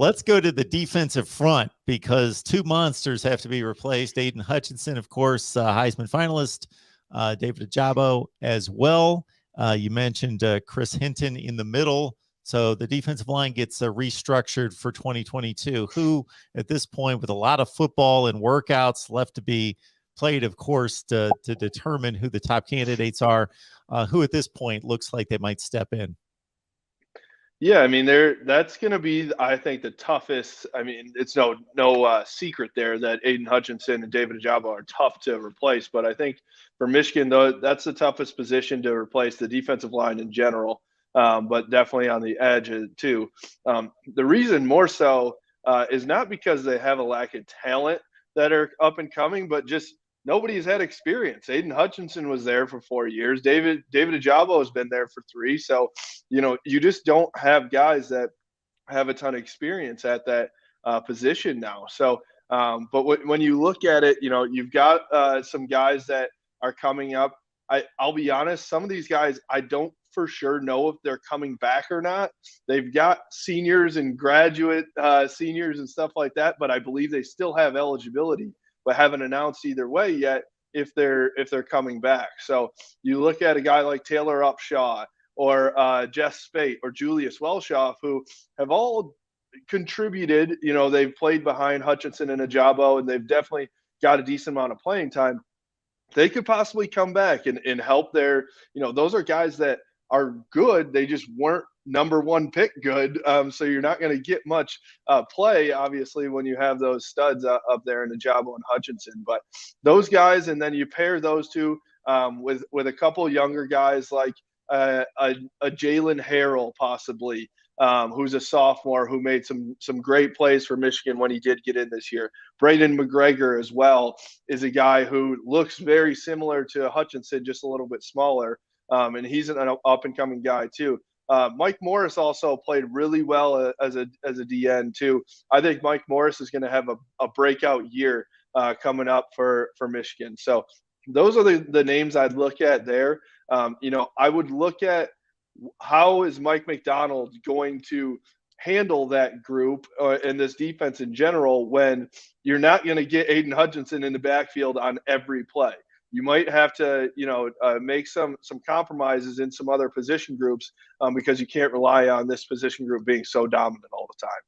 let's go to the defensive front because two monsters have to be replaced. Aiden Hutchinson, of course, Heisman finalist, David Ajabo as well. You mentioned Chris Hinton in the middle. So the defensive line gets restructured for 2022. Who, at this point, with a lot of football and workouts left to be played, of course, to determine who the top candidates are, who at this point looks like they might step in? Yeah, I mean, that's going to be, I think, the toughest. I mean, it's no secret there that Aiden Hutchinson and David Ajabo are tough to replace. But I think for Michigan, though, that's the toughest position to replace the defensive line in general, but definitely on the edge too. The reason more so is not because they have a lack of talent that are up and coming, but just nobody's had experience. Aiden Hutchinson was there for 4 years. David Ajabo has been there for 3. So, you just don't have guys that have a ton of experience at that position now. So, but when you look at it, you've got some guys that are coming up. I'll be honest, some of these guys, I don't for sure know if they're coming back or not. They've got seniors and graduate seniors and stuff like that, but I believe they still have eligibility, but haven't announced either way yet if they're coming back. So you look at a guy like Taylor Upshaw or Jess Speight or Julius Welschof, who have all contributed. They've played behind Hutchinson and Ajabo, and they've definitely got a decent amount of playing time. They could possibly come back and help their, those are guys that are good. They just weren't number 1 pick good. So you're not going to get much play, obviously, when you have those studs up there in Ajabo and Hutchinson. But those guys, and then you pair those two with a couple younger guys like a Jalen Harrell, possibly, who's a sophomore who made some great plays for Michigan when he did get in this year. Braden McGregor as well is a guy who looks very similar to Hutchinson, just a little bit smaller. And he's an up-and-coming guy too. Mike Morris also played really well as a DN too. I think Mike Morris is going to have a breakout year coming up for Michigan. So those are the names I'd look at there. I would look at how is Mike McDonald going to handle that group and this defense in general when you're not going to get Aiden Hutchinson in the backfield on every play. You might have to, make some compromises in some other position groups because you can't rely on this position group being so dominant all the time.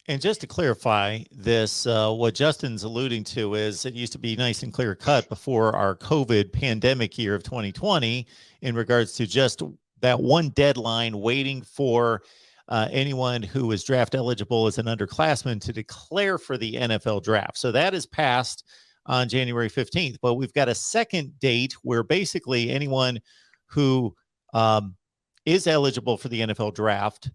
And just to clarify this, what Justin's alluding to is it used to be nice and clear cut before our COVID pandemic year of 2020 in regards to just that one deadline waiting for anyone who is draft eligible as an underclassman to declare for the NFL draft. So that is passed on January 15th. But we've got a second date where basically anyone who is eligible for the NFL draft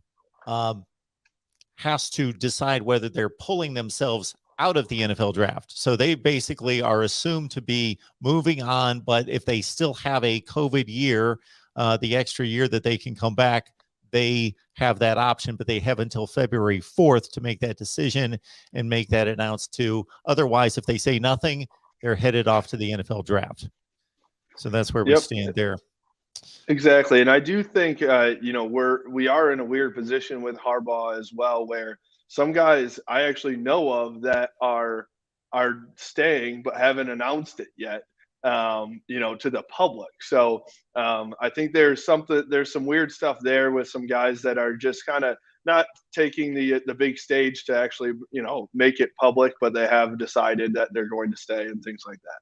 has to decide whether they're pulling themselves out of the NFL draft. So they basically are assumed to be moving on, but if they still have a COVID year, the extra year that they can come back, they have that option, but they have until February 4th to make that decision and make that announced too. Otherwise, if they say nothing, they're headed off to the NFL draft. So that's where we stand there. Exactly. And I do think, we are in a weird position with Harbaugh as well, where some guys I actually know of that are staying but haven't announced it yet. To the public. So I think there's some weird stuff there with some guys that are just kind of not taking the big stage to actually, make it public, but they have decided that they're going to stay and things like that.